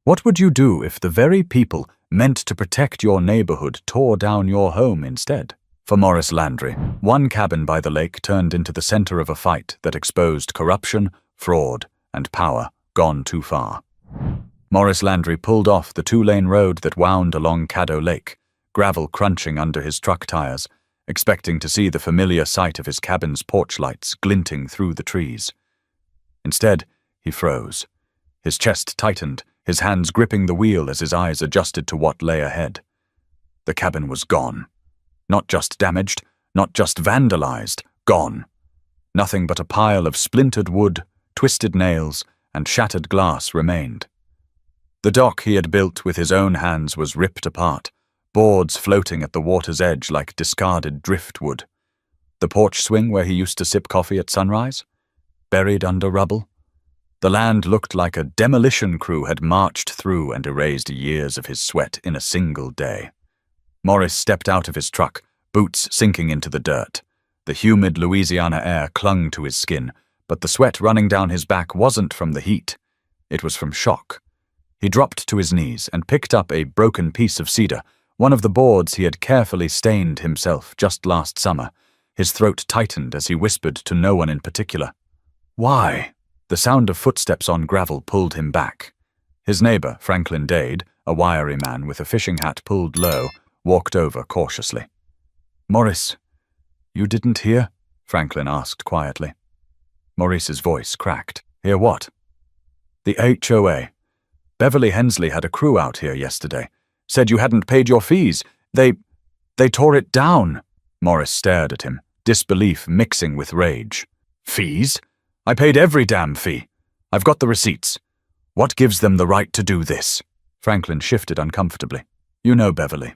What would you do if the very people meant to protect your neighborhood tore down your home instead? For Morris Landry, one cabin by the lake turned into the center of a fight that exposed corruption, fraud, and power gone too far. Morris Landry pulled off the two-lane road that wound along Caddo Lake, gravel crunching under his truck tires, expecting to see the familiar sight of his cabin's porch lights glinting through the trees. Instead, he froze. His chest tightened, his hands gripping the wheel as his eyes adjusted to what lay ahead. The cabin was gone. Not just damaged, not just vandalized, gone. Nothing but a pile of splintered wood, twisted nails, and shattered glass remained. The dock he had built with his own hands was ripped apart, boards floating at the water's edge like discarded driftwood. The porch swing where he used to sip coffee at sunrise? Buried under rubble? The land looked like a demolition crew had marched through and erased years of his sweat in a single day. Morris stepped out of his truck, boots sinking into the dirt. The humid Louisiana air clung to his skin, but the sweat running down his back wasn't from the heat. It was from shock. He dropped to his knees and picked up a broken piece of cedar, one of the boards he had carefully stained himself just last summer. His throat tightened as he whispered to no one in particular. "Why?" The sound of footsteps on gravel pulled him back. His neighbor, Franklin Dade, a wiry man with a fishing hat pulled low, walked over cautiously. "Morris, you didn't hear?" Franklin asked quietly. Maurice's voice cracked. "Hear what?" "The HOA. Beverly Hensley had a crew out here yesterday. Said you hadn't paid your fees. They tore it down." Morris stared at him, disbelief mixing with rage. "Fees? I paid every damn fee. I've got the receipts. What gives them the right to do this?" Franklin shifted uncomfortably. "You know Beverly.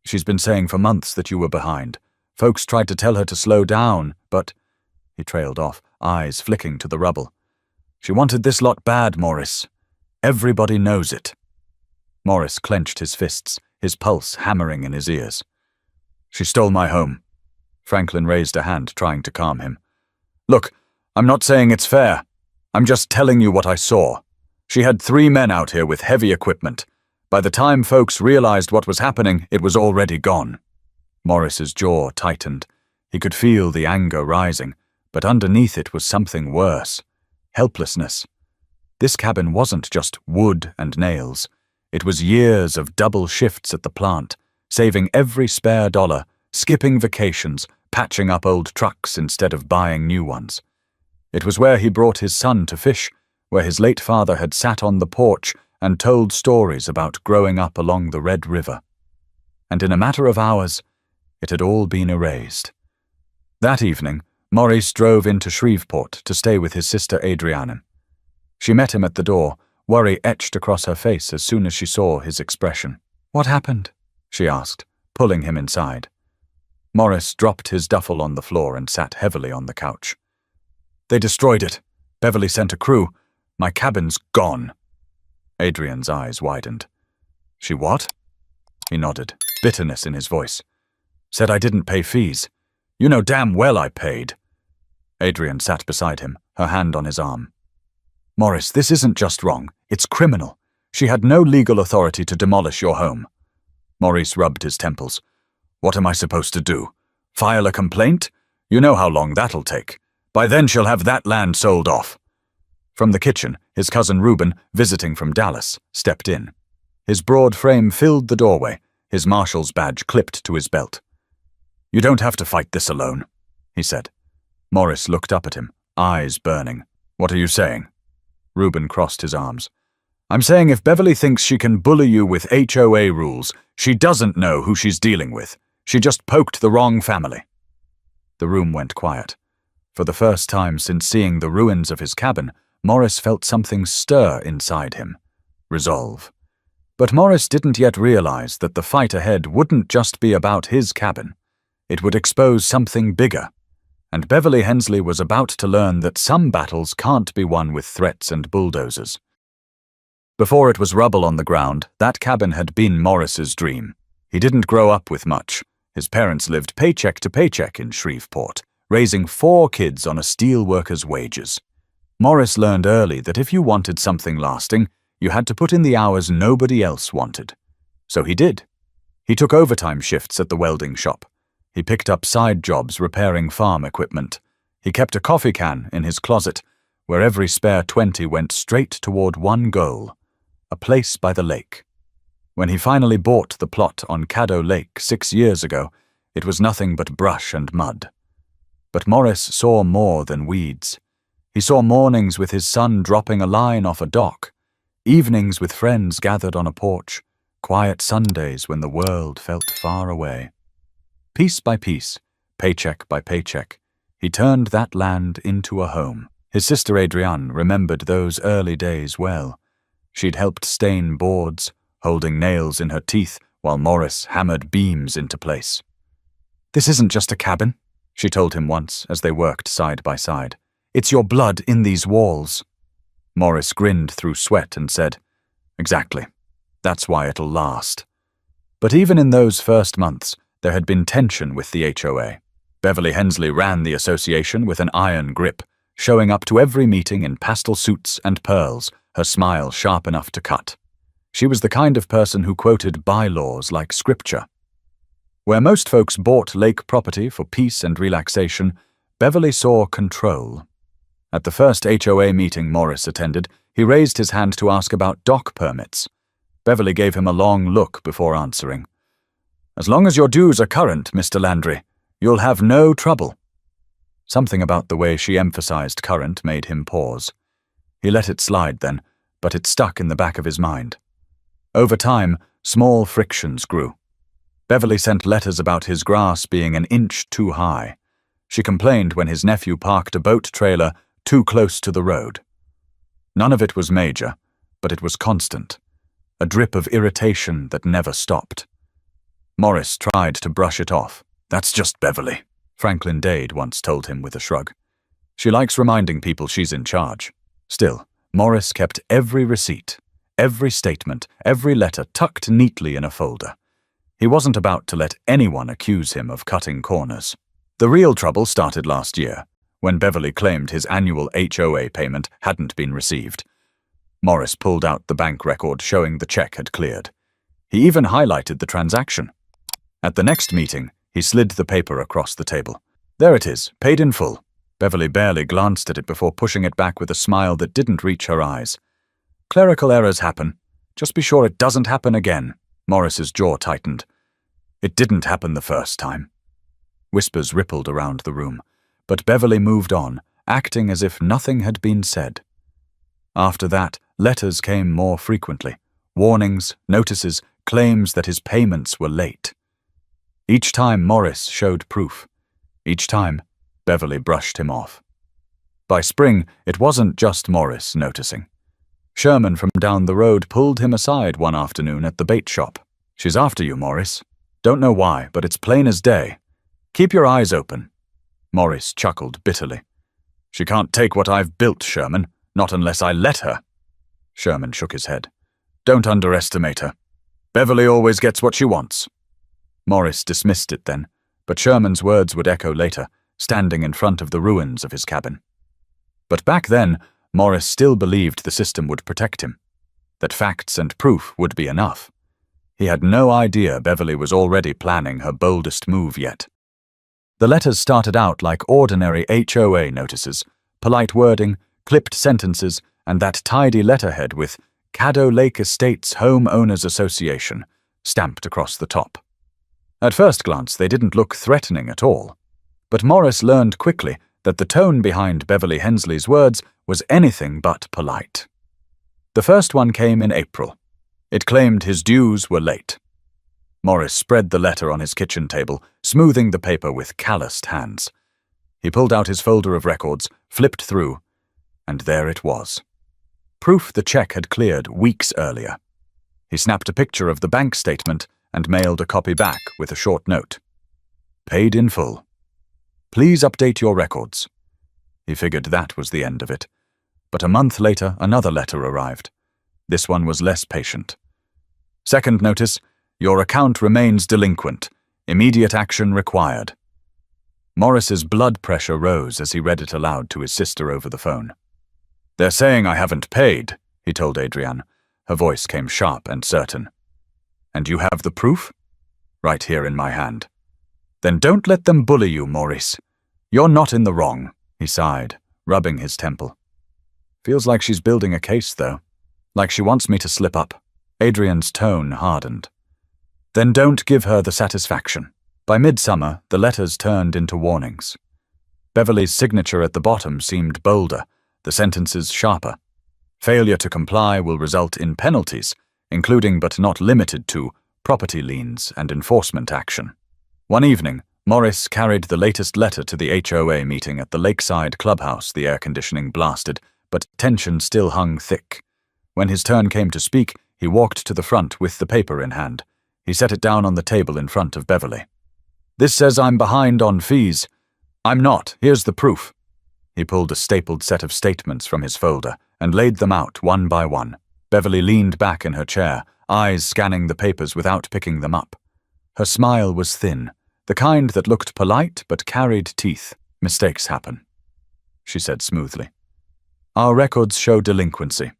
She's been saying for months that you were behind. Folks tried to tell her to slow down, but—" He trailed off, eyes flicking to the rubble. "She wanted this lot bad, Morris. Everybody knows it." Morris clenched his fists, his pulse hammering in his ears. "She stole my home." Franklin raised a hand, trying to calm him. "Look, I'm not saying it's fair. I'm just telling you what I saw. She had 3 men out here with heavy equipment. By the time folks realized what was happening, it was already gone." Morris's jaw tightened. He could feel the anger rising, but underneath it was something worse. Helplessness. This cabin wasn't just wood and nails. It was years of double shifts at the plant, saving every spare dollar, skipping vacations, patching up old trucks instead of buying new ones. It was where he brought his son to fish, where his late father had sat on the porch and told stories about growing up along the Red River. And in a matter of hours, it had all been erased. That evening, Maurice drove into Shreveport to stay with his sister Adrienne. She met him at the door, worry etched across her face as soon as she saw his expression. "What happened?" she asked, pulling him inside. Morris dropped his duffel on the floor and sat heavily on the couch. "They destroyed it. Beverly sent a crew. My cabin's gone." Adrian's eyes widened. "She what?" He nodded, bitterness in his voice. "Said I didn't pay fees. You know damn well I paid." Adrian sat beside him, her hand on his arm. "Morris, this isn't just wrong. It's criminal. She had no legal authority to demolish your home." Maurice rubbed his temples. "What am I supposed to do? File a complaint? You know how long that'll take. By then she'll have that land sold off." From the kitchen, his cousin Reuben, visiting from Dallas, stepped in. His broad frame filled the doorway, his marshal's badge clipped to his belt. "You don't have to fight this alone," he said. Morris looked up at him, eyes burning. "What are you saying?" Reuben crossed his arms. "I'm saying if Beverly thinks she can bully you with HOA rules, she doesn't know who she's dealing with. She just poked the wrong family." The room went quiet. For the first time since seeing the ruins of his cabin, Morris felt something stir inside him. Resolve. But Morris didn't yet realize that the fight ahead wouldn't just be about his cabin. It would expose something bigger. And Beverly Hensley was about to learn that some battles can't be won with threats and bulldozers. Before it was rubble on the ground, that cabin had been Morris's dream. He didn't grow up with much. His parents lived paycheck to paycheck in Shreveport, raising 4 kids on a steel worker's wages. Morris learned early that if you wanted something lasting, You had to put in the hours nobody else wanted. So he did. He took overtime shifts at the welding shop. He picked up side jobs repairing farm equipment. He kept a coffee can in his closet, where every spare 20 went straight toward one goal, a place by the lake. When he finally bought the plot on Caddo Lake 6 years ago, it was nothing but brush and mud. But Morris saw more than weeds. He saw mornings with his son dropping a line off a dock, evenings with friends gathered on a porch, quiet Sundays when the world felt far away. Piece by piece, paycheck by paycheck, he turned that land into a home. His sister Adrienne remembered those early days well. She'd helped stain boards, holding nails in her teeth while Morris hammered beams into place. "This isn't just a cabin," she told him once as they worked side by side. "It's your blood in these walls." Morris grinned through sweat and said, "Exactly. That's why it'll last." But even in those first months, there had been tension with the HOA. Beverly Hensley ran the association with an iron grip, showing up to every meeting in pastel suits and pearls, her smile sharp enough to cut. She was the kind of person who quoted bylaws like scripture. Where most folks bought lake property for peace and relaxation, Beverly saw control. At the first HOA meeting Morris attended, he raised his hand to ask about dock permits. Beverly gave him a long look before answering. "As long as your dues are current, Mr. Landry, you'll have no trouble." Something about the way she emphasized current made him pause. He let it slide then, but it stuck in the back of his mind. Over time, small frictions grew. Beverly sent letters about his grass being an inch too high. She complained when his nephew parked a boat trailer too close to the road. None of it was major, but it was constant, a drip of irritation that never stopped. Morris tried to brush it off. "That's just Beverly," Franklin Dade once told him with a shrug. "She likes reminding people she's in charge." Still, Morris kept every receipt, every statement, every letter tucked neatly in a folder. He wasn't about to let anyone accuse him of cutting corners. The real trouble started last year, when Beverly claimed his annual HOA payment hadn't been received. Morris pulled out the bank record showing the check had cleared. He even highlighted the transaction. At the next meeting, he slid the paper across the table. "There it is, paid in full." Beverly barely glanced at it before pushing it back with a smile that didn't reach her eyes. "Clerical errors happen. Just be sure it doesn't happen again." Morris's jaw tightened. "It didn't happen the first time." Whispers rippled around the room, but Beverly moved on, acting as if nothing had been said. After that, letters came more frequently. Warnings, notices, claims that his payments were late. Each time Morris showed proof. Each time, Beverly brushed him off. By spring, it wasn't just Morris noticing. Sherman from down the road pulled him aside one afternoon at the bait shop. "She's after you, Morris. Don't know why, but it's plain as day. Keep your eyes open." Morris chuckled bitterly. "She can't take what I've built, Sherman, not unless I let her." Sherman shook his head. "Don't underestimate her. Beverly always gets what she wants." Morris dismissed it then, but Sherman's words would echo later, standing in front of the ruins of his cabin. But back then, Morris still believed the system would protect him, that facts and proof would be enough. He had no idea Beverly was already planning her boldest move yet. The letters started out like ordinary HOA notices, polite wording, clipped sentences, and that tidy letterhead with Caddo Lake Estates Homeowners Association stamped across the top. At first glance, they didn't look threatening at all. But Morris learned quickly that the tone behind Beverly Hensley's words was anything but polite. The first one came in April. It claimed his dues were late. Morris spread the letter on his kitchen table, smoothing the paper with calloused hands. He pulled out his folder of records, flipped through, and there it was. Proof the check had cleared weeks earlier. He snapped a picture of the bank statement and mailed a copy back with a short note. "Paid in full. Please update your records." He figured that was the end of it. But a month later, another letter arrived. This one was less patient. "Second notice, your account remains delinquent. Immediate action required." Morris's blood pressure rose as he read it aloud to his sister over the phone. "They're saying I haven't paid," he told Adrienne, Her voice came sharp and certain. "And you have the proof?" "Right here in my hand." "Then don't let them bully you, Maurice. You're not in the wrong," he sighed, rubbing his temple. "Feels like she's building a case, though. Like she wants me to slip up." Adrian's tone hardened. "Then don't give her the satisfaction." By midsummer, the letters turned into warnings. Beverly's signature at the bottom seemed bolder, the sentences sharper. Failure to comply will result in penalties, including but not limited to property liens and enforcement action. One evening, Morris carried the latest letter to the HOA meeting at the lakeside clubhouse, the air conditioning blasted, but tension still hung thick. When his turn came to speak, he walked to the front with the paper in hand. He set it down on the table in front of Beverly. "This says I'm behind on fees." "I'm not. Here's the proof." He pulled a stapled set of statements from his folder and laid them out one by one. Beverly leaned back in her chair, eyes scanning the papers without picking them up. Her smile was thin, the kind that looked polite but carried teeth. "Mistakes happen," she said smoothly. "Our records show delinquency.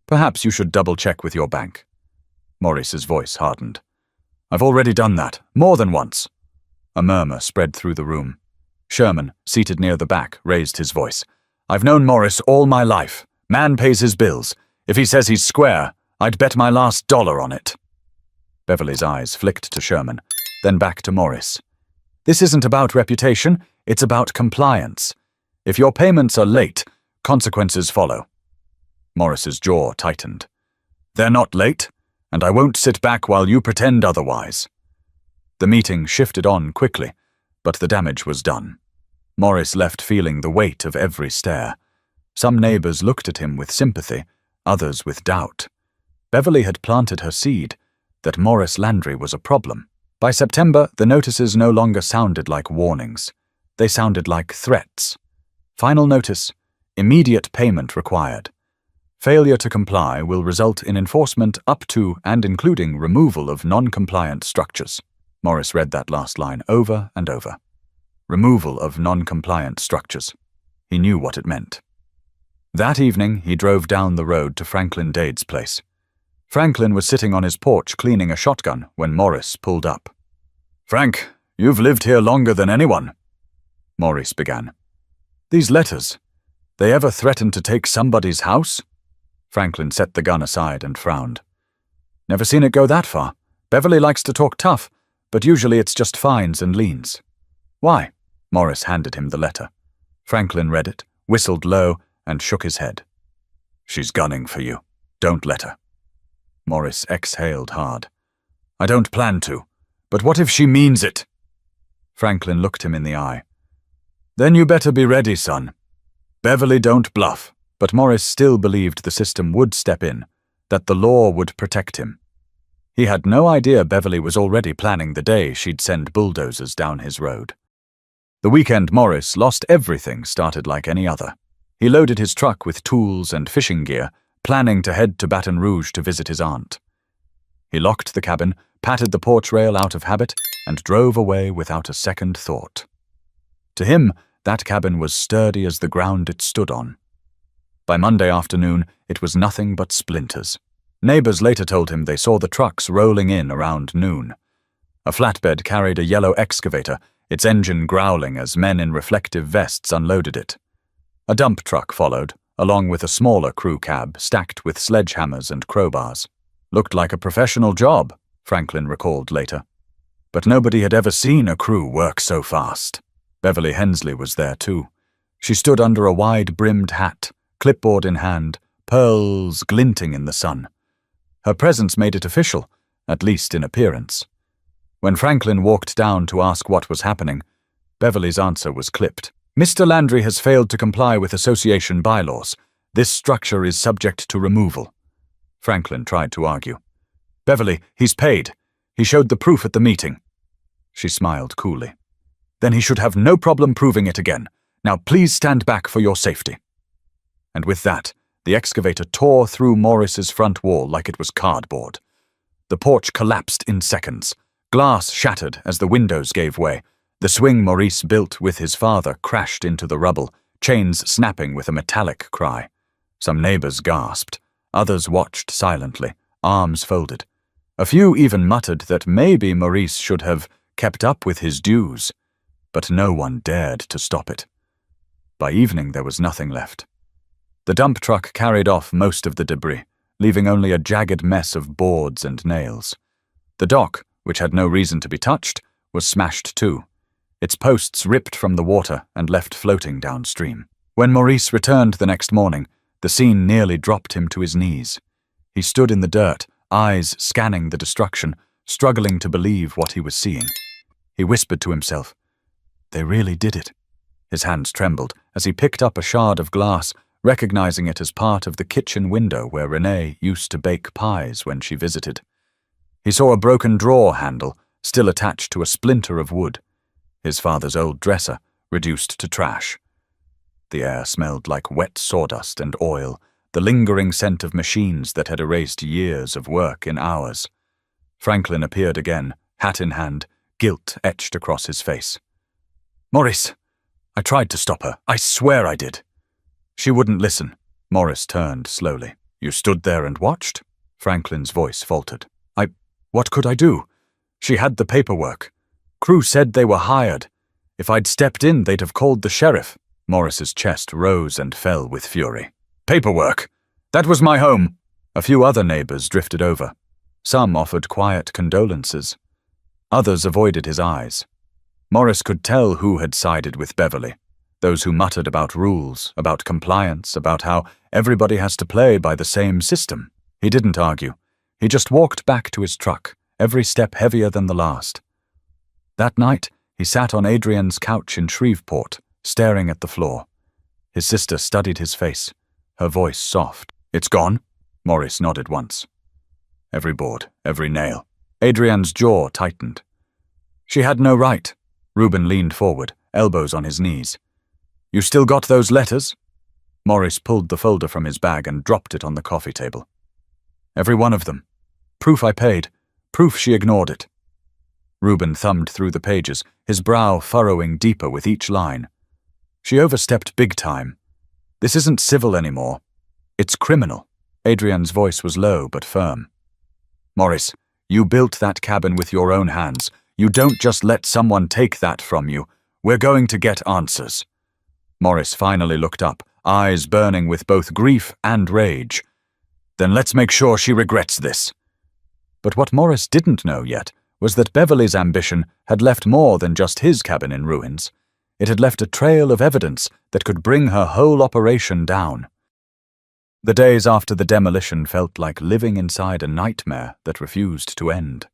Perhaps you should double-check with your bank." Maurice's voice hardened. "I've already done that, more than once." A murmur spread through the room. Sherman, seated near the back, raised his voice. "I've known Morris all my life. Man pays his bills. If he says he's square, I'd bet my last dollar on it." Beverly's eyes flicked to Sherman, then back to Morris. "This isn't about reputation, it's about compliance. If your payments are late, consequences follow." Morris's jaw tightened. "They're not late, and I won't sit back while you pretend otherwise." The meeting shifted on quickly, but the damage was done. Morris left feeling the weight of every stare. Some neighbors looked at him with sympathy, others with doubt. Beverly had planted her seed, that Morris Landry was a problem. By September, the notices no longer sounded like warnings. They sounded like threats. Final notice: immediate payment required. Failure to comply will result in enforcement up to and including removal of non-compliant structures. Morris read that last line over and over. Removal of non-compliant structures. He knew what it meant. That evening, he drove down the road to Franklin Dade's place. Franklin was sitting on his porch cleaning a shotgun when Morris pulled up. "Frank, you've lived here longer than anyone," Morris began. "These letters, they ever threaten to take somebody's house?" Franklin set the gun aside and frowned. "Never seen it go that far. Beverly likes to talk tough, but usually it's just fines and liens." "Why?" Morris handed him the letter. Franklin read it, whistled low, and shook his head. "She's gunning for you. Don't let her." Morris exhaled hard. "I don't plan to, but what if she means it?" Franklin looked him in the eye. "Then you better be ready, son. Beverly don't bluff." But Morris still believed the system would step in, that the law would protect him. He had no idea Beverly was already planning the day she'd send bulldozers down his road. The weekend Morris lost everything started like any other. He loaded his truck with tools and fishing gear, planning to head to Baton Rouge to visit his aunt. He locked the cabin, patted the porch rail out of habit, and drove away without a second thought. To him, that cabin was sturdy as the ground it stood on. By Monday afternoon, it was nothing but splinters. Neighbors later told him they saw the trucks rolling in around noon. A flatbed carried a yellow excavator, its engine growling as men in reflective vests unloaded it. A dump truck followed, along with a smaller crew cab stacked with sledgehammers and crowbars. "Looked like a professional job," Franklin recalled later. But nobody had ever seen a crew work so fast. Beverly Hensley was there too. She stood under a wide-brimmed hat, clipboard in hand, pearls glinting in the sun. Her presence made it official, at least in appearance. When Franklin walked down to ask what was happening, Beverly's answer was clipped. "Mr. Landry has failed to comply with association bylaws. This structure is subject to removal." Franklin tried to argue. "Beverly, he's paid. He showed the proof at the meeting." She smiled coolly. "Then he should have no problem proving it again. Now please stand back for your safety." And with that, the excavator tore through Morris's front wall like it was cardboard. The porch collapsed in seconds. Glass shattered as the windows gave way. The swing Maurice built with his father crashed into the rubble, chains snapping with a metallic cry. Some neighbors gasped. Others watched silently, arms folded. A few even muttered that maybe Maurice should have kept up with his dues, but no one dared to stop it. By evening there was nothing left. The dump truck carried off most of the debris, leaving only a jagged mess of boards and nails. The dock, which had no reason to be touched, was smashed too, its posts ripped from the water and left floating downstream. When Maurice returned the next morning, the scene nearly dropped him to his knees. He stood in the dirt, eyes scanning the destruction, struggling to believe what he was seeing. He whispered to himself, "They really did it." His hands trembled as he picked up a shard of glass, recognizing it as part of the kitchen window where Renee used to bake pies when she visited. He saw a broken drawer handle, still attached to a splinter of wood. His father's old dresser, reduced to trash. The air smelled like wet sawdust and oil, the lingering scent of machines that had erased years of work in hours. Franklin appeared again, hat in hand, guilt etched across his face. "Maurice, I tried to stop her. I swear I did." She wouldn't listen. Morris turned slowly. "You stood there and watched?" Franklin's voice faltered. What could I do? She had the paperwork. Crew said they were hired. If I'd stepped in, they'd have called the sheriff." Morris's chest rose and fell with fury. "Paperwork? That was my home." A few other neighbors drifted over. Some offered quiet condolences. Others avoided his eyes. Morris could tell who had sided with Beverly. Those who muttered about rules, about compliance, about how everybody has to play by the same system. He didn't argue. He just walked back to his truck, every step heavier than the last. That night, he sat on Adrian's couch in Shreveport, staring at the floor. His sister studied his face, her voice soft. "It's gone?" Morris nodded once. Every board, every nail. Adrian's jaw tightened. "She had no right." Reuben leaned forward, elbows on his knees. "You still got those letters?" Morris pulled the folder from his bag and dropped it on the coffee table. "Every one of them. Proof I paid. Proof she ignored it." Reuben thumbed through the pages, his brow furrowing deeper with each line. "She overstepped big time. This isn't civil anymore. It's criminal." Adrian's voice was low but firm. "Morris, you built that cabin with your own hands. You don't just let someone take that from you. We're going to get answers." Morris finally looked up, eyes burning with both grief and rage. "Then let's make sure she regrets this." But what Morris didn't know yet was that Beverly's ambition had left more than just his cabin in ruins. It had left a trail of evidence that could bring her whole operation down. The days after the demolition felt like living inside a nightmare that refused to end.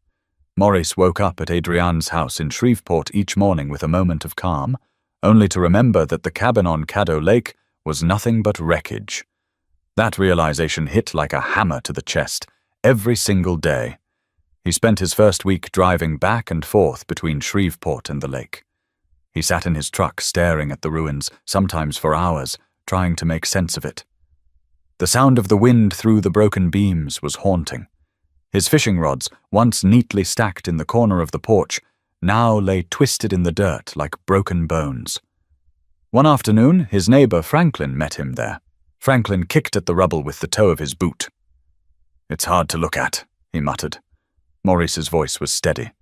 Morris woke up at Adrian's house in Shreveport each morning with a moment of calm, only to remember that the cabin on Caddo Lake was nothing but wreckage. That realization hit like a hammer to the chest, every single day. He spent his first week driving back and forth between Shreveport and the lake. He sat in his truck staring at the ruins, sometimes for hours, trying to make sense of it. The sound of the wind through the broken beams was haunting. His fishing rods, once neatly stacked in the corner of the porch, now lay twisted in the dirt like broken bones. One afternoon, his neighbor Franklin met him there. Franklin kicked at the rubble with the toe of his boot. "It's hard to look at," he muttered. Maurice's voice was steady,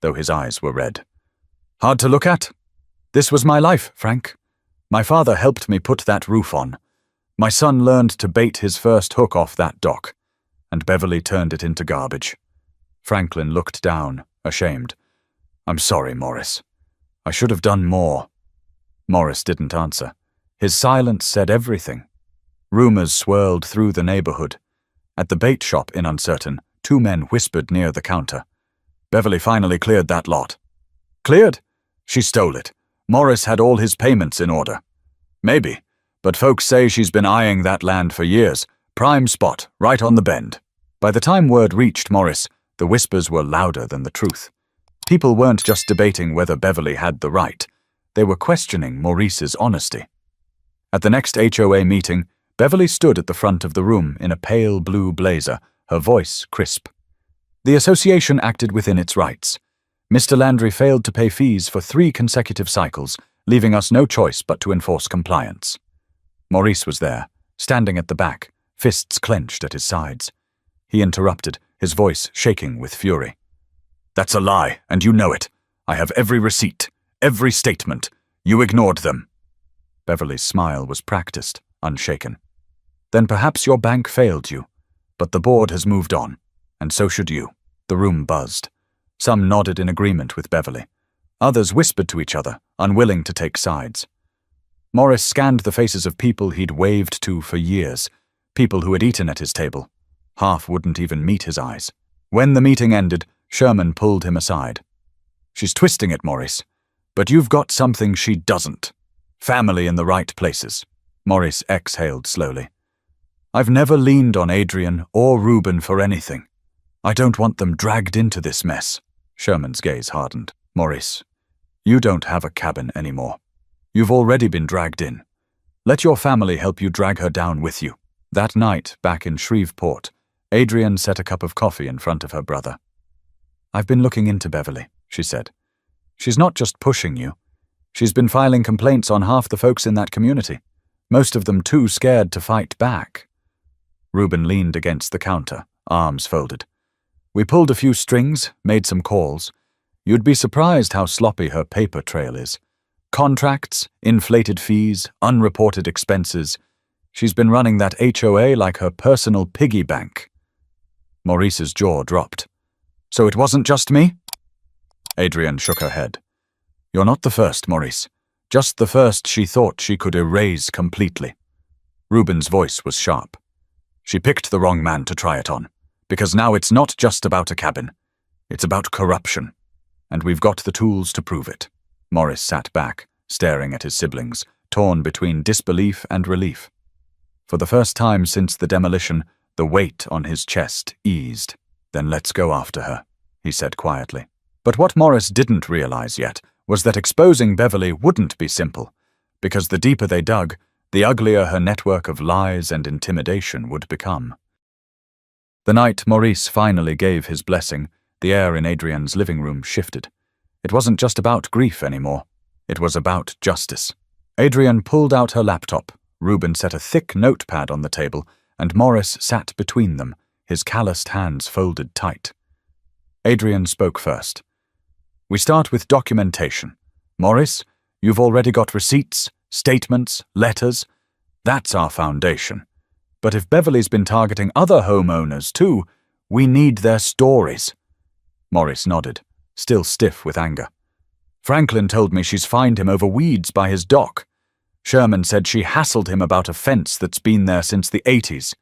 though his eyes were red. "Hard to look at? This was my life, Frank. My father helped me put that roof on. My son learned to bait his first hook off that dock, and Beverly turned it into garbage." Franklin looked down, ashamed. "I'm sorry, Morris. I should have done more." Morris didn't answer. His silence said everything. Rumors swirled through the neighborhood. At the bait shop in Uncertain, two men whispered near the counter. "Beverly finally cleared that lot." "Cleared? She stole it. Morris had all his payments in order." "Maybe, but folks say she's been eyeing that land for years. Prime spot, right on the bend." By the time word reached Morris, the whispers were louder than the truth. People weren't just debating whether Beverly had the right. They were questioning Maurice's honesty. At the next HOA meeting, Beverly stood at the front of the room in a pale blue blazer, her voice crisp. The association acted within its rights. Mr. Landry failed to pay fees for 3 consecutive cycles, leaving us no choice but to enforce compliance. Maurice was there, standing at the back, fists clenched at his sides. He interrupted, his voice shaking with fury. That's a lie, and you know it. I have every receipt, every statement. You ignored them. Beverly's smile was practiced, unshaken. Then perhaps your bank failed you, but the board has moved on, and so should you. The room buzzed. Some nodded in agreement with Beverly. Others whispered to each other, unwilling to take sides. Morris scanned the faces of people he'd waved to for years, people who had eaten at his table. Half wouldn't even meet his eyes. When the meeting ended, Sherman pulled him aside. She's twisting it, Morris. But you've got something she doesn't. Family in the right places. Morris exhaled slowly. I've never leaned on Adrian or Reuben for anything. I don't want them dragged into this mess. Sherman's gaze hardened. Morris, you don't have a cabin anymore. You've already been dragged in. Let your family help you drag her down with you. That night, back in Shreveport, Adrian set a cup of coffee in front of her brother. I've been looking into Beverly, she said. She's not just pushing you. She's been filing complaints on half the folks in that community, most of them too scared to fight back. Reuben leaned against the counter, arms folded. We pulled a few strings, made some calls. You'd be surprised how sloppy her paper trail is. Contracts, inflated fees, unreported expenses. She's been running that HOA like her personal piggy bank. Maurice's jaw dropped. So it wasn't just me? Adrian shook her head. You're not the first, Maurice. Just the first she thought she could erase completely. Reuben's voice was sharp. She picked the wrong man to try it on, because now it's not just about a cabin. It's about corruption. And we've got the tools to prove it. Morris sat back, staring at his siblings, torn between disbelief and relief. For the first time since the demolition, the weight on his chest eased. Then let's go after her, he said quietly. But what Morris didn't realize yet was that exposing Beverly wouldn't be simple, because the deeper they dug, the uglier her network of lies and intimidation would become. The night Maurice finally gave his blessing, the air in Adrian's living room shifted. It wasn't just about grief anymore. It was about justice. Adrian pulled out her laptop. Reuben set a thick notepad on the table, and Morris sat between them, his calloused hands folded tight. Adrian spoke first. We start with documentation. Morris, you've already got receipts, statements, letters. That's our foundation. But if Beverly's been targeting other homeowners too, we need their stories. Morris nodded, still stiff with anger. Franklin told me she's fined him over weeds by his dock. Sherman said she hassled him about a fence that's been there since the 80s.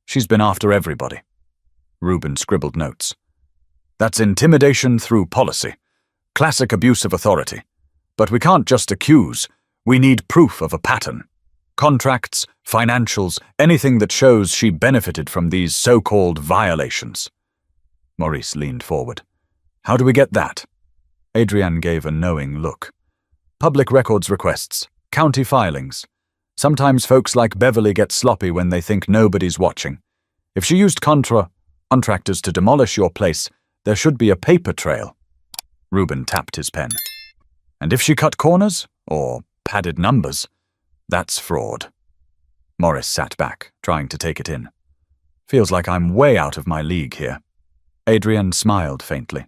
She's been after everybody. Reuben scribbled notes. That's intimidation through policy. Classic abuse of authority. But we can't just accuse. We need proof of a pattern. Contracts, financials, anything that shows she benefited from these so-called violations. Maurice leaned forward. How do we get that? Adrian gave a knowing look. Public records requests, county filings. Sometimes folks like Beverly get sloppy when they think nobody's watching. If she used contractors to demolish your place, there should be a paper trail. Reuben tapped his pen. And if she cut corners, or padded numbers, that's fraud. Morris sat back, trying to take it in. Feels like I'm way out of my league here. Adrian smiled faintly.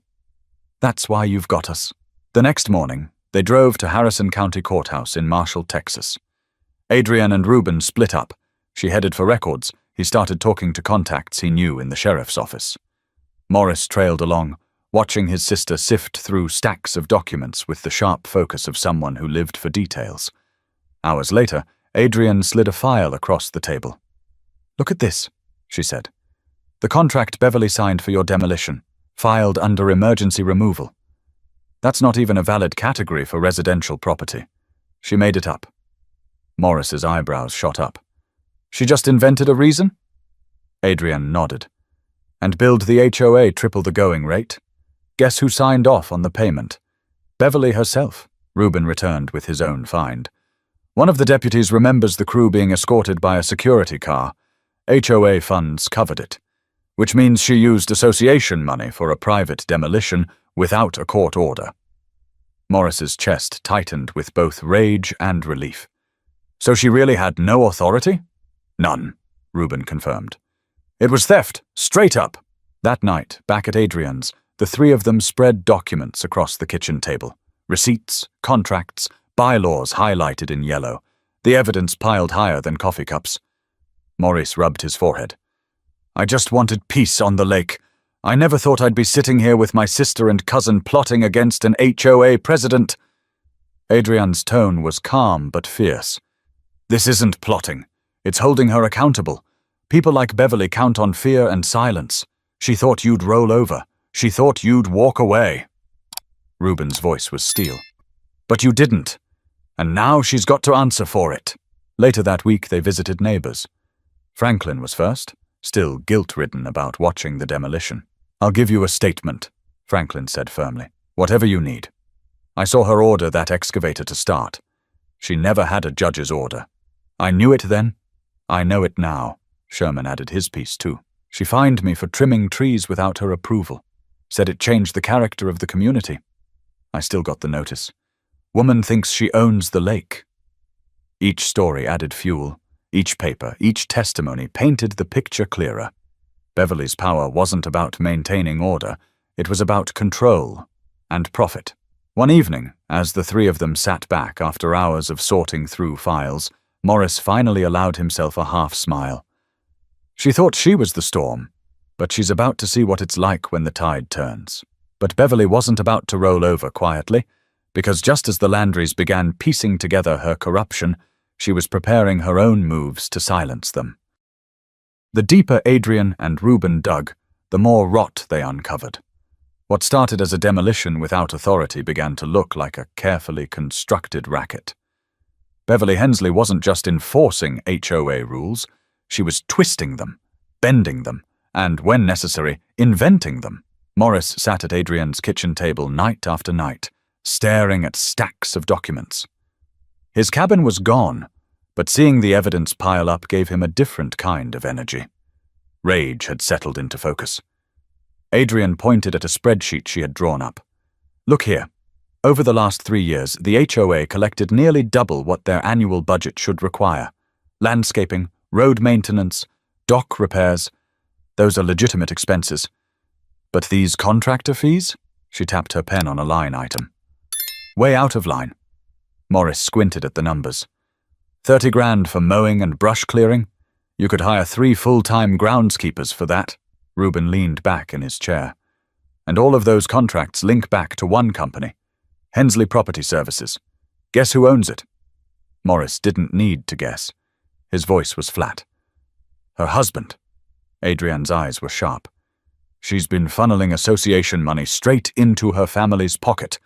That's why you've got us. The next morning, they drove to Harrison County Courthouse in Marshall, Texas. Adrian and Reuben split up. She headed for records. He started talking to contacts he knew in the sheriff's office. Morris trailed along, watching his sister sift through stacks of documents with the sharp focus of someone who lived for details. Hours later, Adrian slid a file across the table. Look at this, she said. The contract Beverly signed for your demolition, filed under emergency removal. That's not even a valid category for residential property. She made it up. Morris's eyebrows shot up. She just invented a reason? Adrian nodded. And billed the HOA triple the going rate? Guess who signed off on the payment? Beverly herself. Reuben returned with his own find. One of the deputies remembers the crew being escorted by a security car. HOA funds covered it, which means she used association money for a private demolition without a court order. Morris's chest tightened with both rage and relief. So she really had no authority? None, Reuben confirmed. It was theft, straight up. That night, back at Adrian's, the three of them spread documents across the kitchen table. Receipts, contracts, bylaws highlighted in yellow. The evidence piled higher than coffee cups. Maurice rubbed his forehead. I just wanted peace on the lake. I never thought I'd be sitting here with my sister and cousin plotting against an HOA president. Adrian's tone was calm but fierce. This isn't plotting. It's holding her accountable. People like Beverly count on fear and silence. She thought you'd roll over. She thought you'd walk away. Reuben's voice was steel. But you didn't. And now she's got to answer for it. Later that week, they visited neighbors. Franklin was first, still guilt-ridden about watching the demolition. I'll give you a statement, Franklin said firmly. Whatever you need. I saw her order that excavator to start. She never had a judge's order. I knew it then. I know it now. Sherman added his piece too. She fined me for trimming trees without her approval. Said it changed the character of the community. I still got the notice. Woman thinks she owns the lake. Each story added fuel. Each paper, each testimony painted the picture clearer. Beverly's power wasn't about maintaining order. It was about control and profit. One evening, as the three of them sat back after hours of sorting through files, Morris finally allowed himself a half-smile. She thought she was the storm, but she's about to see what it's like when the tide turns. But Beverly wasn't about to roll over quietly, because just as the Landrys began piecing together her corruption, she was preparing her own moves to silence them. The deeper Adrian and Reuben dug, the more rot they uncovered. What started as a demolition without authority began to look like a carefully constructed racket. Beverly Hensley wasn't just enforcing HOA rules, she was twisting them, bending them, and, when necessary, inventing them. Morris sat at Adrian's kitchen table night after night, staring at stacks of documents. His cabin was gone, but seeing the evidence pile up gave him a different kind of energy. Rage had settled into focus. Adrian pointed at a spreadsheet she had drawn up. Look here. Over the last 3 years, the HOA collected nearly double what their annual budget should require. Landscaping, road maintenance, dock repairs. Those are legitimate expenses. But these contractor fees? She tapped her pen on a line item. Way out of line. Morris squinted at the numbers. 30 grand for mowing and brush clearing? You could hire 3 full-time groundskeepers for that. Reuben leaned back in his chair. And all of those contracts link back to one company. Hensley Property Services. Guess who owns it? Morris didn't need to guess. His voice was flat. Her husband. Adrian's eyes were sharp. She's been funneling association money straight into her family's pocket.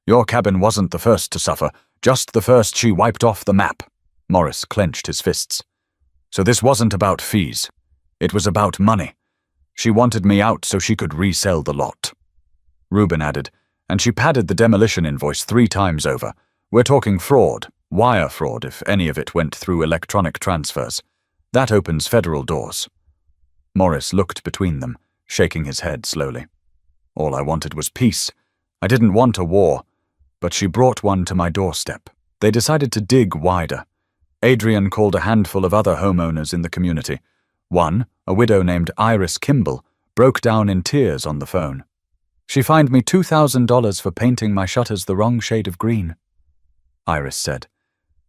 Your cabin wasn't the first to suffer, just the first she wiped off the map. Morris clenched his fists. So this wasn't about fees. It was about money. She wanted me out so she could resell the lot. Reuben added, and she padded the demolition invoice 3 times over. We're talking fraud, wire fraud if any of it went through electronic transfers. That opens federal doors. Morris looked between them, shaking his head slowly. All I wanted was peace. I didn't want a war, but she brought one to my doorstep. They decided to dig wider. Adrian called a handful of other homeowners in the community. One, a widow named Iris Kimball, broke down in tears on the phone. She fined me $2,000 for painting my shutters the wrong shade of green. Iris said.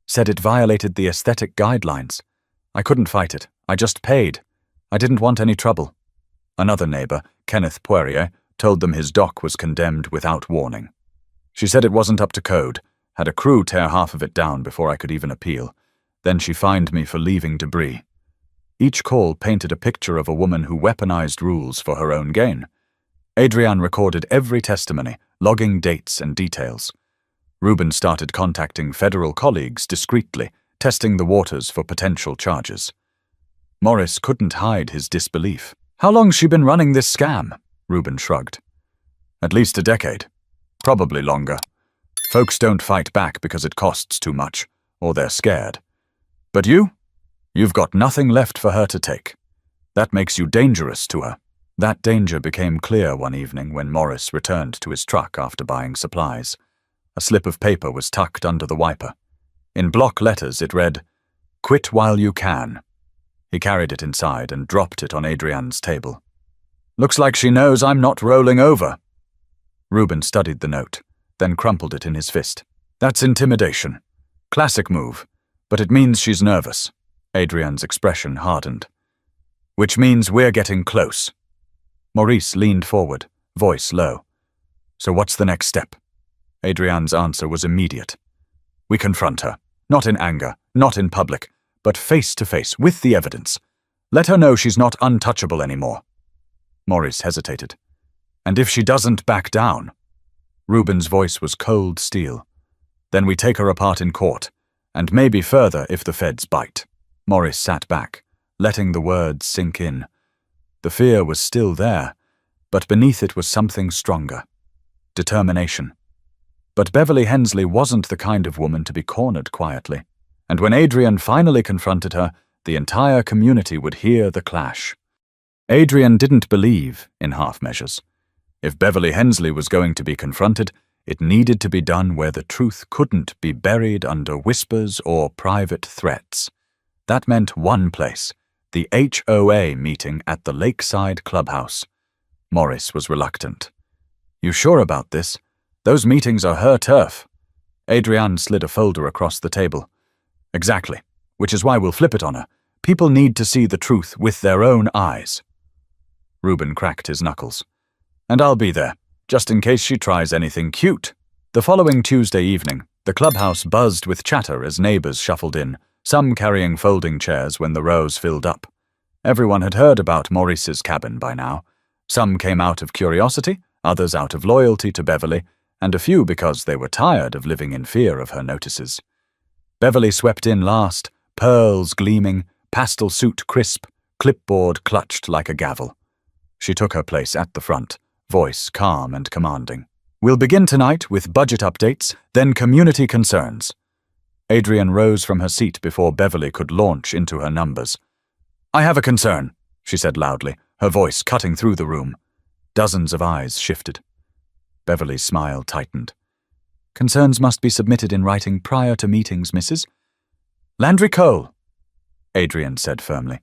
Said it violated the aesthetic guidelines. I couldn't fight it. I just paid. I didn't want any trouble. Another neighbor, Kenneth Poirier, told them his dock was condemned without warning. She said it wasn't up to code, had a crew tear half of it down before I could even appeal. Then she fined me for leaving debris. Each call painted a picture of a woman who weaponized rules for her own gain. Adrian recorded every testimony, logging dates and details. Reuben started contacting federal colleagues discreetly, testing the waters for potential charges. Morris couldn't hide his disbelief. How long's she been running this scam? Reuben shrugged. At least a decade. Probably longer. Folks don't fight back because it costs too much, or they're scared. But you've got nothing left for her to take. That makes you dangerous to her. That danger became clear one evening when Morris returned to his truck after buying supplies. A slip of paper was tucked under the wiper. In block letters it read, "Quit while you can." He carried it inside and dropped it on Adrian's table. Looks like she knows I'm not rolling over. Reuben studied the note, then crumpled it in his fist. That's intimidation. Classic move, but it means she's nervous. Adrian's expression hardened. Which means we're getting close. Maurice leaned forward, voice low. So what's the next step? Adrian's answer was immediate. We confront her, not in anger, not in public, but face to face with the evidence. Let her know she's not untouchable anymore. Maurice hesitated. And if she doesn't back down? Reuben's voice was cold steel. Then we take her apart in court, and maybe further if the feds bite. Maurice sat back, letting the words sink in. The fear was still there, but beneath it was something stronger. Determination. But Beverly Hensley wasn't the kind of woman to be cornered quietly, and when Adrian finally confronted her, the entire community would hear the clash. Adrian didn't believe in half measures. If Beverly Hensley was going to be confronted, it needed to be done where the truth couldn't be buried under whispers or private threats. That meant one place, the HOA meeting at the Lakeside Clubhouse. Maurice was reluctant. You sure about this? Those meetings are her turf. Adrian slid a folder across the table. Exactly, which is why we'll flip it on her. People need to see the truth with their own eyes. Reuben cracked his knuckles. And I'll be there, just in case she tries anything cute. The following Tuesday evening, the clubhouse buzzed with chatter as neighbors shuffled in, some carrying folding chairs when the rows filled up. Everyone had heard about Maurice's cabin by now. Some came out of curiosity, others out of loyalty to Beverly, and a few because they were tired of living in fear of her notices. Beverly swept in last, pearls gleaming, pastel suit crisp, clipboard clutched like a gavel. She took her place at the front, voice calm and commanding. We'll begin tonight with budget updates, then community concerns. Adrian rose from her seat before Beverly could launch into her numbers. I have a concern, she said loudly, her voice cutting through the room. Dozens of eyes shifted. Beverly's smile tightened. Concerns must be submitted in writing prior to meetings, Mrs. Landry Cole, Adrian said firmly.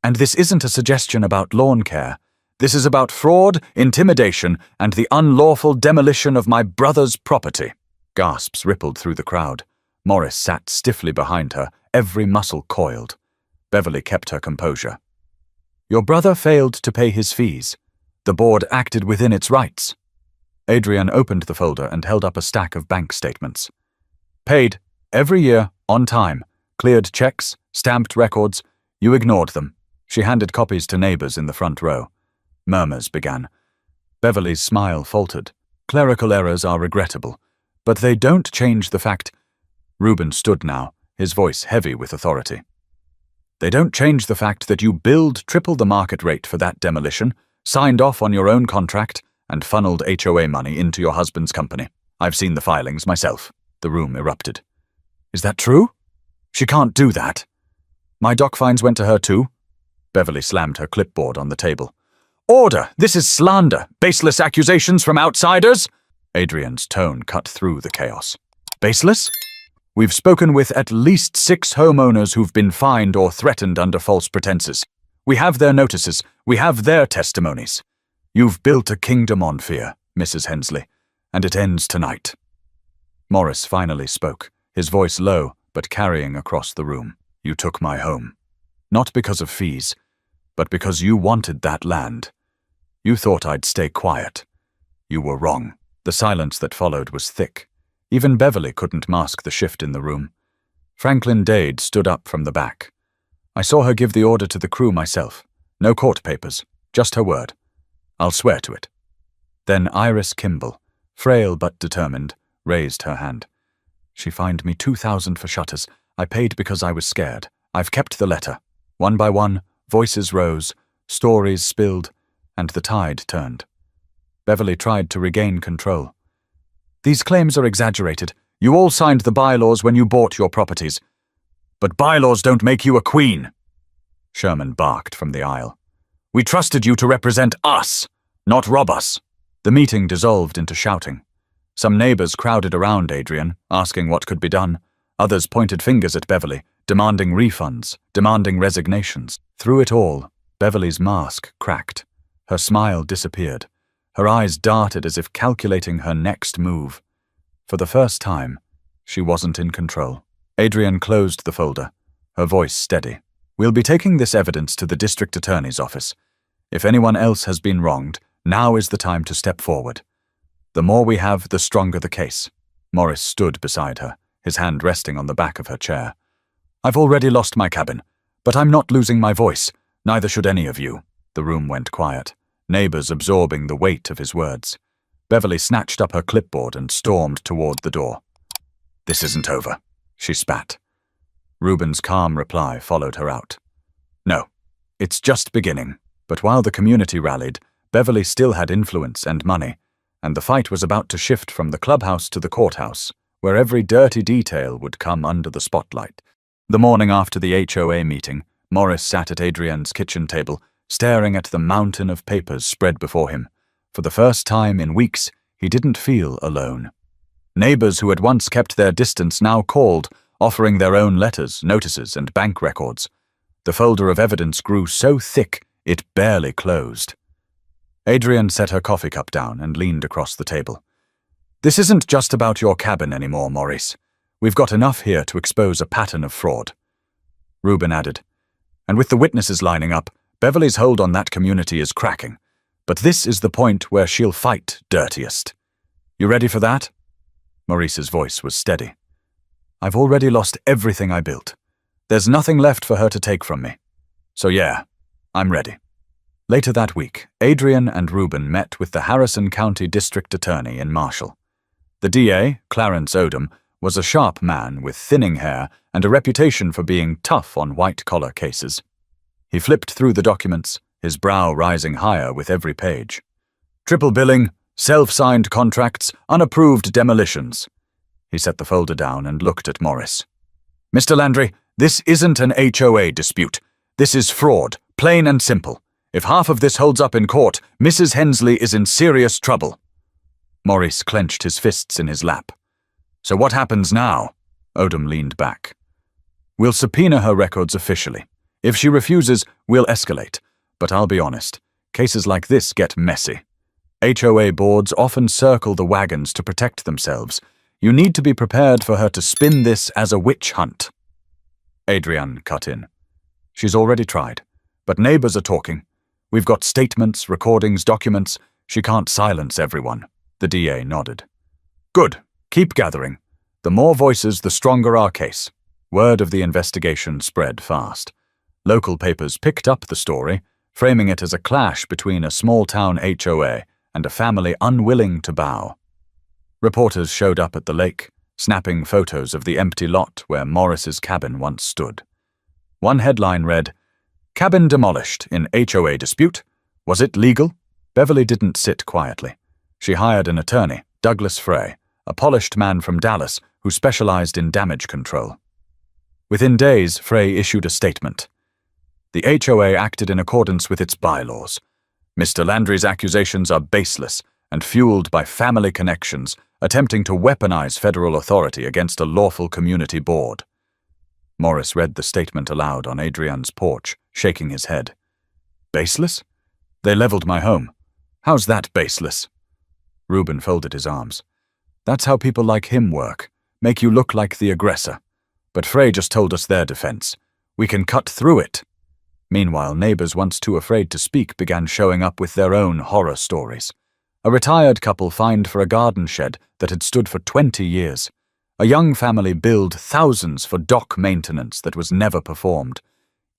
And this isn't a suggestion about lawn care. This is about fraud, intimidation, and the unlawful demolition of my brother's property. Gasps rippled through the crowd. Morris sat stiffly behind her, every muscle coiled. Beverly kept her composure. Your brother failed to pay his fees. The board acted within its rights. Adrian opened the folder and held up a stack of bank statements. Paid, every year, on time. Cleared checks, stamped records. You ignored them. She handed copies to neighbors in the front row. Murmurs began. Beverly's smile faltered. Clerical errors are regrettable, but they don't change the fact. Reuben stood now, his voice heavy with authority. They don't change the fact that you billed triple the market rate for that demolition, signed off on your own contract, and funneled HOA money into your husband's company. I've seen the filings myself. The room erupted. Is that true? She can't do that. My doc fines went to her too. Beverly slammed her clipboard on the table. Order! This is slander! Baseless accusations from outsiders! Adrian's tone cut through the chaos. Baseless? We've spoken with at least 6 homeowners who've been fined or threatened under false pretenses. We have their notices. We have their testimonies. You've built a kingdom on fear, Mrs. Hensley, and it ends tonight. Morris finally spoke, his voice low but carrying across the room. You took my home. Not because of fees, but because you wanted that land. You thought I'd stay quiet. You were wrong. The silence that followed was thick. Even Beverly couldn't mask the shift in the room. Franklin Dade stood up from the back. I saw her give the order to the crew myself. No court papers, just her word. I'll swear to it. Then Iris Kimball, frail but determined, raised her hand. She fined me $2,000 for shutters. I paid because I was scared. I've kept the letter. One by one, voices rose, stories spilled, and the tide turned. Beverly tried to regain control. These claims are exaggerated. You all signed the bylaws when you bought your properties. But bylaws don't make you a queen. Sherman barked from the aisle. We trusted you to represent us, not rob us. The meeting dissolved into shouting. Some neighbors crowded around Adrian, asking what could be done. Others pointed fingers at Beverly, demanding refunds, demanding resignations. Through it all, Beverly's mask cracked. Her smile disappeared. Her eyes darted as if calculating her next move. For the first time, she wasn't in control. Adrian closed the folder, her voice steady. We'll be taking this evidence to the district attorney's office. If anyone else has been wronged, now is the time to step forward. The more we have, the stronger the case. Morris stood beside her, his hand resting on the back of her chair. I've already lost my cabin, but I'm not losing my voice. Neither should any of you. The room went quiet, neighbors absorbing the weight of his words. Beverly snatched up her clipboard and stormed toward the door. This isn't over, she spat. Reuben's calm reply followed her out. No, it's just beginning. But while the community rallied, Beverly still had influence and money, and the fight was about to shift from the clubhouse to the courthouse, where every dirty detail would come under the spotlight. The morning after the HOA meeting, Morris sat at Adrian's kitchen table, staring at the mountain of papers spread before him. For the first time in weeks, he didn't feel alone. Neighbors who had once kept their distance now called, offering their own letters, notices, and bank records. The folder of evidence grew so thick, it barely closed. Adrian set her coffee cup down and leaned across the table. This isn't just about your cabin anymore, Maurice. We've got enough here to expose a pattern of fraud. Reuben added, and with the witnesses lining up, Beverly's hold on that community is cracking. But this is the point where she'll fight dirtiest. You ready for that? Maurice's voice was steady. I've already lost everything I built. There's nothing left for her to take from me. So yeah, I'm ready. Later that week, Adrian and Reuben met with the Harrison County District Attorney in Marshall. The DA, Clarence Odom, was a sharp man with thinning hair and a reputation for being tough on white-collar cases. He flipped through the documents, his brow rising higher with every page. Triple billing, self-signed contracts, unapproved demolitions. He set the folder down and looked at Morris. Mr. Landry, this isn't an HOA dispute. This is fraud, plain and simple. If half of this holds up in court, Mrs. Hensley is in serious trouble. Maurice clenched his fists in his lap. So what happens now? Odom leaned back. We'll subpoena her records officially. If she refuses, we'll escalate. But I'll be honest, cases like this get messy. HOA boards often circle the wagons to protect themselves. You need to be prepared for her to spin this as a witch hunt. Adrian cut in. She's already tried, but neighbors are talking. We've got statements, recordings, documents. She can't silence everyone. The DA nodded. Good. Keep gathering. The more voices, the stronger our case. Word of the investigation spread fast. Local papers picked up the story, framing it as a clash between a small-town HOA and a family unwilling to bow. Reporters showed up at the lake, snapping photos of the empty lot where Morris's cabin once stood. One headline read, Cabin demolished in HOA dispute. Was it legal? Beverly didn't sit quietly. She hired an attorney, Douglas Frey, a polished man from Dallas who specialized in damage control. Within days, Frey issued a statement. The HOA acted in accordance with its bylaws. Mr. Landry's accusations are baseless and fueled by family connections, attempting to weaponize federal authority against a lawful community board. Morris read the statement aloud on Adrian's porch, shaking his head. Baseless? They leveled my home. How's that baseless? Reuben folded his arms. That's how people like him work, make you look like the aggressor. But Frey just told us their defense. We can cut through it. Meanwhile, neighbors once too afraid to speak began showing up with their own horror stories. A retired couple fined for a garden shed that had stood for 20 years. A young family billed thousands for dock maintenance that was never performed.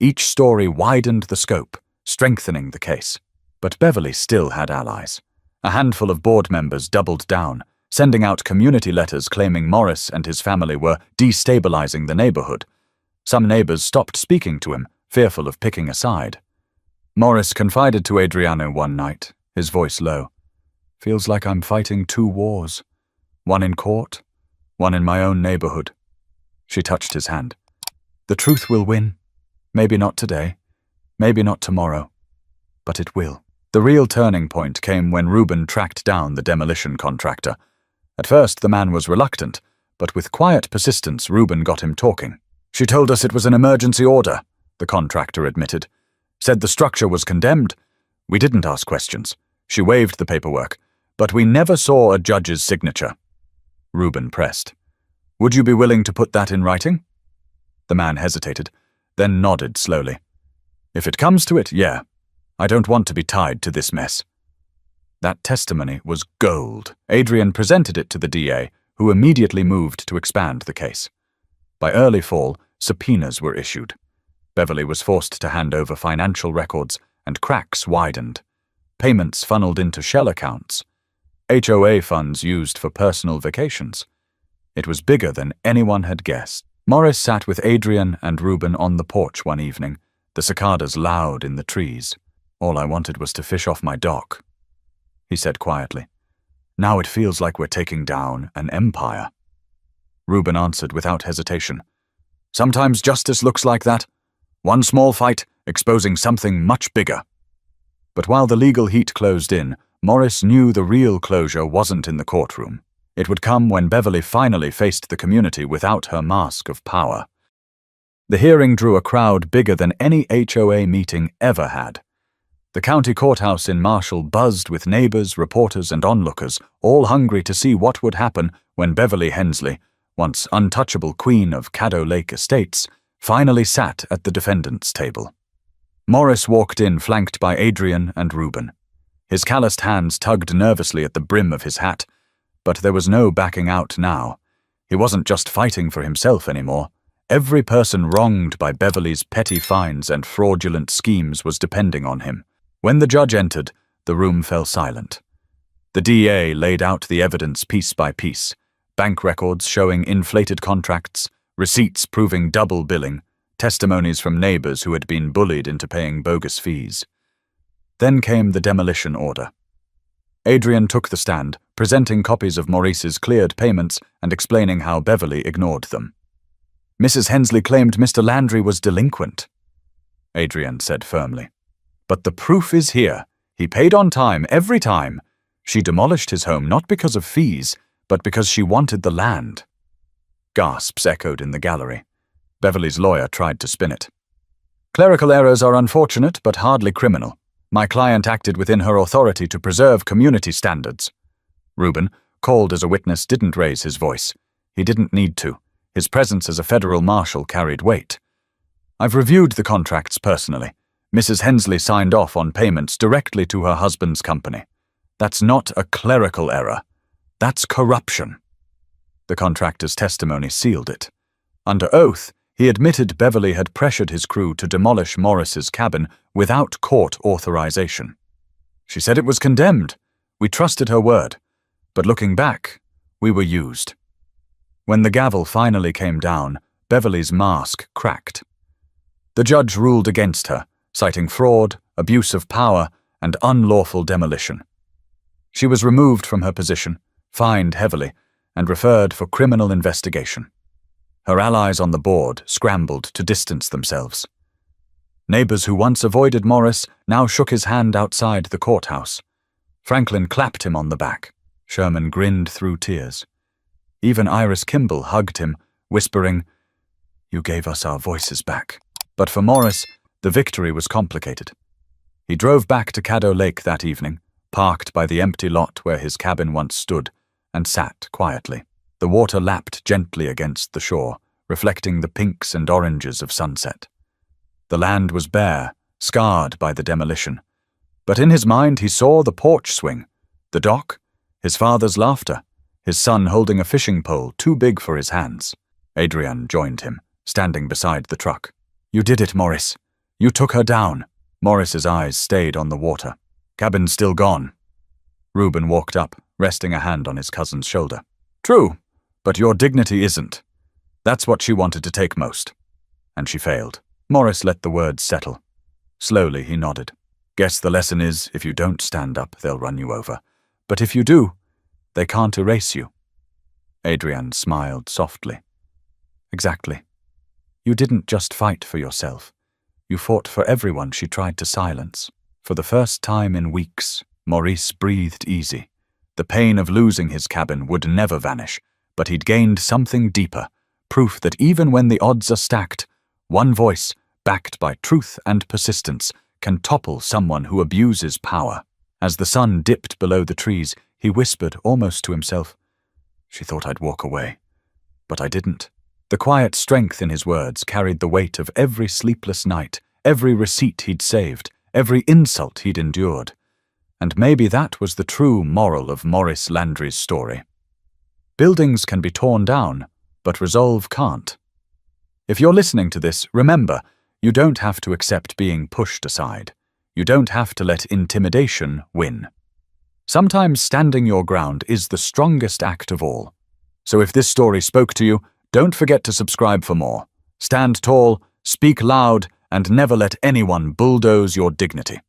Each story widened the scope, strengthening the case. But Beverly still had allies. A handful of board members doubled down, sending out community letters claiming Morris and his family were destabilizing the neighborhood. Some neighbors stopped speaking to him, fearful of picking a side. Morris confided to Adriano one night, his voice low. Feels like I'm fighting two wars. One in court, one in my own neighborhood. She touched his hand. The truth will win. Maybe not today, maybe not tomorrow, but it will. The real turning point came when Reuben tracked down the demolition contractor. At first, the man was reluctant, but with quiet persistence, Reuben got him talking. She told us it was an emergency order, the contractor admitted. Said the structure was condemned. We didn't ask questions. She waived the paperwork, but we never saw a judge's signature. Reuben pressed. Would you be willing to put that in writing? The man hesitated, then nodded slowly. If it comes to it, yeah. I don't want to be tied to this mess. That testimony was gold. Adrian presented it to the DA, who immediately moved to expand the case. By early fall, subpoenas were issued. Beverly was forced to hand over financial records, and cracks widened. Payments funneled into shell accounts. HOA funds used for personal vacations. It was bigger than anyone had guessed. Morris sat with Adrian and Reuben on the porch one evening, the cicadas loud in the trees. All I wanted was to fish off my dock, he said quietly. Now it feels like we're taking down an empire. Reuben answered without hesitation. Sometimes justice looks like that. One small fight exposing something much bigger. But while the legal heat closed in, Morris knew the real closure wasn't in the courtroom. It would come when Beverly finally faced the community without her mask of power. The hearing drew a crowd bigger than any HOA meeting ever had. The county courthouse in Marshall buzzed with neighbors, reporters, and onlookers, all hungry to see what would happen when Beverly Hensley, once untouchable queen of Caddo Lake Estates, finally sat at the defendant's table. Morris walked in flanked by Adrian and Reuben. His calloused hands tugged nervously at the brim of his hat, but there was no backing out now. He wasn't just fighting for himself anymore. Every person wronged by Beverly's petty fines and fraudulent schemes was depending on him. When the judge entered, the room fell silent. The DA laid out the evidence piece by piece, bank records showing inflated contracts, receipts proving double billing, testimonies from neighbors who had been bullied into paying bogus fees. Then came the demolition order. Adrian took the stand, presenting copies of Maurice's cleared payments and explaining how Beverly ignored them. Mrs. Hensley claimed Mr. Landry was delinquent, Adrian said firmly. But the proof is here. He paid on time every time. She demolished his home not because of fees, but because she wanted the land. Gasps echoed in the gallery. Beverly's lawyer tried to spin it. Clerical errors are unfortunate but hardly criminal. My client acted within her authority to preserve community standards. Reuben, called as a witness, didn't raise his voice. He didn't need to. His presence as a federal marshal carried weight. I've reviewed the contracts personally. Mrs. Hensley signed off on payments directly to her husband's company. That's not a clerical error. That's corruption. The contractor's testimony sealed it. Under oath, he admitted Beverly had pressured his crew to demolish Morris's cabin without court authorization. She said it was condemned. We trusted her word. But looking back, we were used. When the gavel finally came down, Beverly's mask cracked. The judge ruled against her, citing fraud, abuse of power, and unlawful demolition. She was removed from her position, fined heavily, and referred for criminal investigation. Her allies on the board scrambled to distance themselves. Neighbors who once avoided Morris now shook his hand outside the courthouse. Franklin clapped him on the back. Sherman grinned through tears. Even Iris Kimball hugged him, whispering, "You gave us our voices back." But for Morris, the victory was complicated. He drove back to Caddo Lake that evening, parked by the empty lot where his cabin once stood, and sat quietly. The water lapped gently against the shore, reflecting the pinks and oranges of sunset. The land was bare, scarred by the demolition. But in his mind he saw the porch swing, the dock, his father's laughter, his son holding a fishing pole too big for his hands. Adrian joined him, standing beside the truck. "You did it, Morris. You took her down." Morris's eyes stayed on the water. "Cabin's still gone." Reuben walked up, resting a hand on his cousin's shoulder. "True, but your dignity isn't. That's what she wanted to take most. And she failed." Morris let the words settle. Slowly he nodded. "Guess the lesson is, if you don't stand up, they'll run you over. But if you do, they can't erase you." Adrian smiled softly. "Exactly. You didn't just fight for yourself. You fought for everyone she tried to silence." For the first time in weeks, Maurice breathed easy. The pain of losing his cabin would never vanish, but he'd gained something deeper, proof that even when the odds are stacked, one voice, backed by truth and persistence, can topple someone who abuses power. As the sun dipped below the trees, he whispered almost to himself, "She thought I'd walk away. But I didn't." The quiet strength in his words carried the weight of every sleepless night, every receipt he'd saved, every insult he'd endured. And maybe that was the true moral of Maurice Landry's story. Buildings can be torn down, but resolve can't. If you're listening to this, remember, you don't have to accept being pushed aside. You don't have to let intimidation win. Sometimes standing your ground is the strongest act of all. So if this story spoke to you, don't forget to subscribe for more. Stand tall, speak loud, and never let anyone bulldoze your dignity.